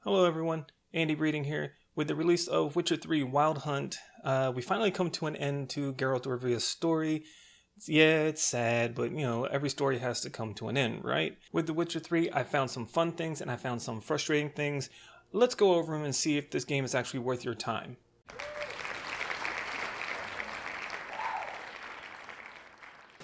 Hello everyone, Andy Breeding here. With the release of Witcher 3 Wild Hunt, we finally come to an end to Geralt of Rivia's story. Yeah, it's sad, but every story has to come to an end, right? With The Witcher 3, I found some fun things and I found some frustrating things. Let's go over them and see if this game is actually worth your time.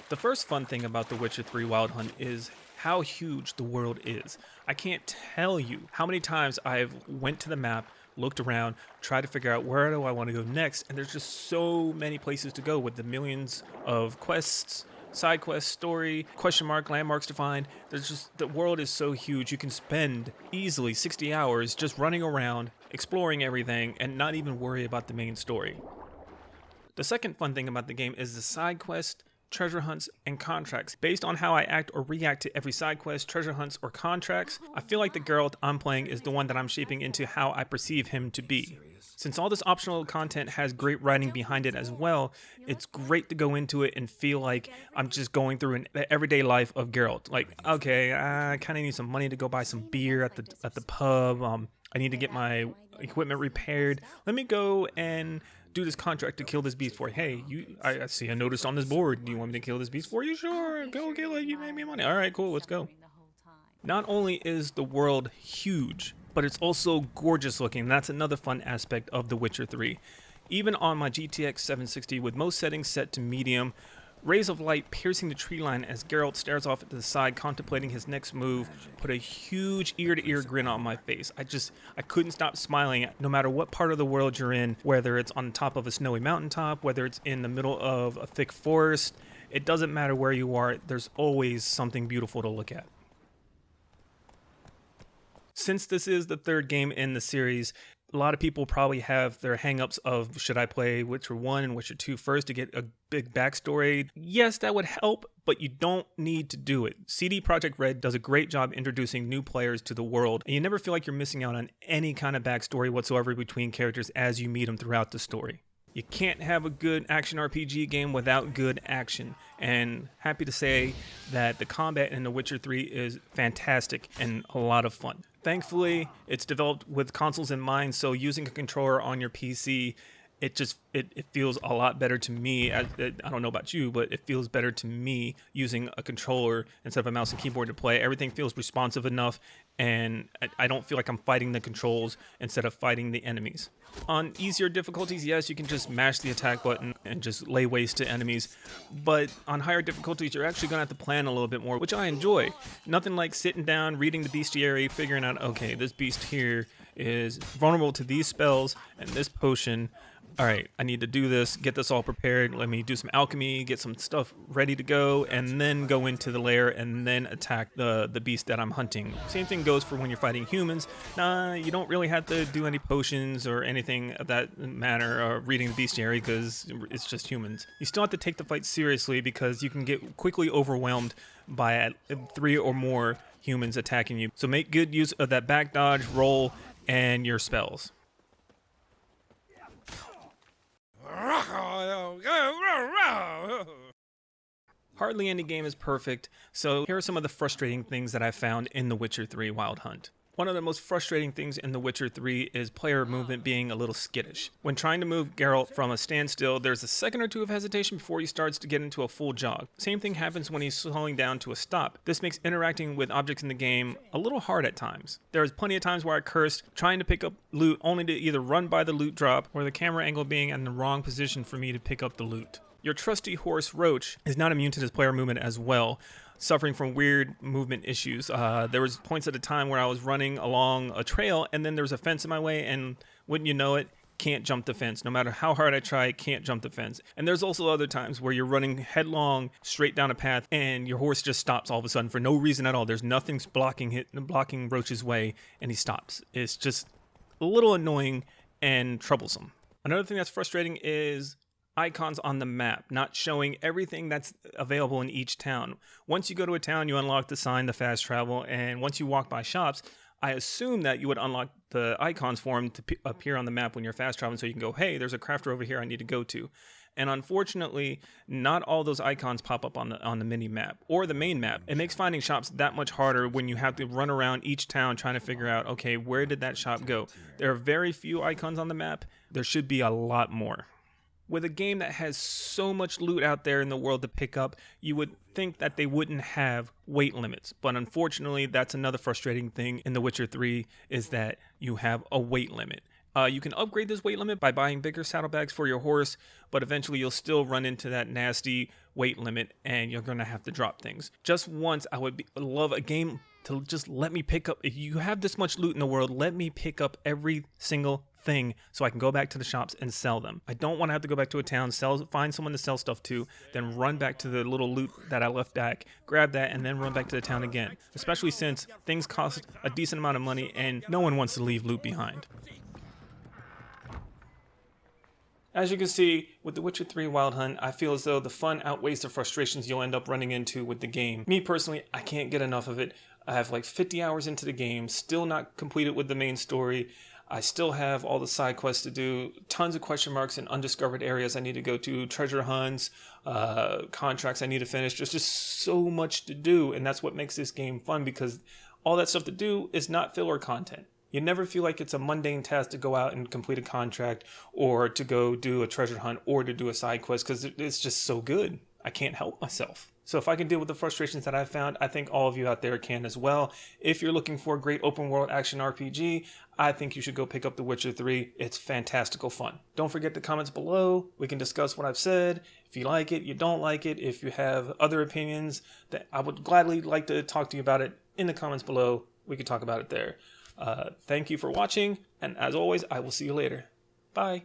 The first fun thing about The Witcher 3 Wild Hunt is how huge the world is. I can't tell you how many times I've went to the map, looked around, tried to figure out where do I want to go next, and there's just so many places to go with the millions of quests, side quests, story, question mark, landmarks to find. The world is so huge you can spend easily 60 hours just running around, exploring everything, and not even worry about the main story. The second fun thing about the game is the side quest, treasure hunts, and contracts. Based on how I act or react to every side quest, treasure hunts, or contracts, I feel like the Geralt I'm playing is the one that I'm shaping into how I perceive him to be. Since all this optional content has great writing behind it as well, it's great to go into it and feel like I'm just going through the everyday life of Geralt. Like, okay, I kind of need some money to go buy some beer at the pub. I need to get my equipment repaired. Let me go and do this contract to kill this beast for you. Hey, I see a notice on this board. Do you want me to kill this beast for you? Sure, go kill it. You made me money. All right, cool, let's go. Not only is the world huge, but it's also gorgeous looking. That's another fun aspect of The Witcher 3. Even on my GTX 760 with most settings set to medium, rays of light piercing the tree line as Geralt stares off to the side contemplating his next move put a huge ear-to-ear grin on my face. I couldn't stop smiling no matter what part of the world you're in, whether it's on top of a snowy mountaintop, whether it's in the middle of a thick forest. It doesn't matter where you are, there's always something beautiful to look at. Since this is the third game in the series, a lot of people probably have their hangups of should I play Witcher 1 and Witcher 2 first to get a big backstory? Yes, that would help, but you don't need to do it. CD Projekt Red does a great job introducing new players to the world, and you never feel like you're missing out on any kind of backstory whatsoever between characters as you meet them throughout the story. You can't have a good action RPG game without good action, and happy to say that the combat in The Witcher 3 is fantastic and a lot of fun. Thankfully, it's developed with consoles in mind, so using a controller on your PC, it feels a lot better to me. I don't know about you, but it feels better to me using a controller instead of a mouse and keyboard to play. Everything feels responsive enough, and I don't feel like I'm fighting the controls instead of fighting the enemies. On easier difficulties, yes, you can just mash the attack button and just lay waste to enemies, but on higher difficulties, you're actually going to have to plan a little bit more, which I enjoy. Nothing like sitting down, reading the bestiary, figuring out, okay, this beast here is vulnerable to these spells and this potion. All right, I need to do this, get this all prepared. Let me do some alchemy, get some stuff ready to go, and then go into the lair and then attack the beast that I'm hunting. Same thing goes for when you're fighting humans. Nah, you don't really have to do any potions or anything of that matter, or reading the bestiary, because it's just humans. You still have to take the fight seriously because you can get quickly overwhelmed by 3 or more humans attacking you. So make good use of that back dodge, roll, and your spells. Hardly any game is perfect, so here are some of the frustrating things that I found in The Witcher 3 Wild Hunt. One of the most frustrating things in The Witcher 3 is player movement being a little skittish. When trying to move Geralt from a standstill, there's a second or two of hesitation before he starts to get into a full jog. Same thing happens when he's slowing down to a stop. This makes interacting with objects in the game a little hard at times. There's plenty of times where I cursed trying to pick up loot only to either run by the loot drop or the camera angle being in the wrong position for me to pick up the loot. Your trusty horse Roach is not immune to this player movement as well, suffering from weird movement issues. There was points at a time where I was running along a trail and then there was a fence in my way, and wouldn't you know it, can't jump the fence. No matter how hard I try, can't jump the fence. And there's also other times where you're running headlong straight down a path and your horse just stops all of a sudden for no reason at all. There's nothing blocking Roach's way, and he stops. It's just a little annoying and troublesome. Another thing that's frustrating is icons on the map, not showing everything that's available in each town. Once you go to a town, you unlock the sign, the fast travel, and once you walk by shops, I assume that you would unlock the icons for them to appear on the map when you're fast traveling, so you can go, hey, there's a crafter over here I need to go to. And unfortunately, not all those icons pop up on the mini map or the main map. It makes finding shops that much harder when you have to run around each town trying to figure out, okay, where did that shop go? There are very few icons on the map. There should be a lot more. With a game that has so much loot out there in the world to pick up, you would think that they wouldn't have weight limits. But unfortunately, that's another frustrating thing in The Witcher 3 is that you have a weight limit. You can upgrade this weight limit by buying bigger saddlebags for your horse, but eventually you'll still run into that nasty weight limit and you're going to have to drop things. Just once, I would love a game to just let me pick up, if you have this much loot in the world, let me pick up every single thing so I can go back to the shops and sell them. I don't want to have to go back to a town, find someone to sell stuff to, then run back to the little loot that I left back, grab that, and then run back to the town again. Especially since things cost a decent amount of money and no one wants to leave loot behind. As you can see, with The Witcher 3 Wild Hunt, I feel as though the fun outweighs the frustrations you'll end up running into with the game. Me personally, I can't get enough of it. I have like 50 hours into the game, still not completed with the main story. I still have all the side quests to do, tons of question marks and undiscovered areas I need to go to, treasure hunts, contracts I need to finish. There's just so much to do, and that's what makes this game fun, because all that stuff to do is not filler content. You never feel like it's a mundane task to go out and complete a contract or to go do a treasure hunt or to do a side quest, because it's just so good. I can't help myself. So if I can deal with the frustrations that I've found, I think all of you out there can as well. If you're looking for a great open world action RPG, I think you should go pick up The Witcher 3. It's fantastical fun. Don't forget the comments below. We can discuss what I've said. If you like it, you don't like it. If you have other opinions, that I would gladly like to talk to you about it in the comments below. We could talk about it there. Thank you for watching, and as always, I will see you later. Bye.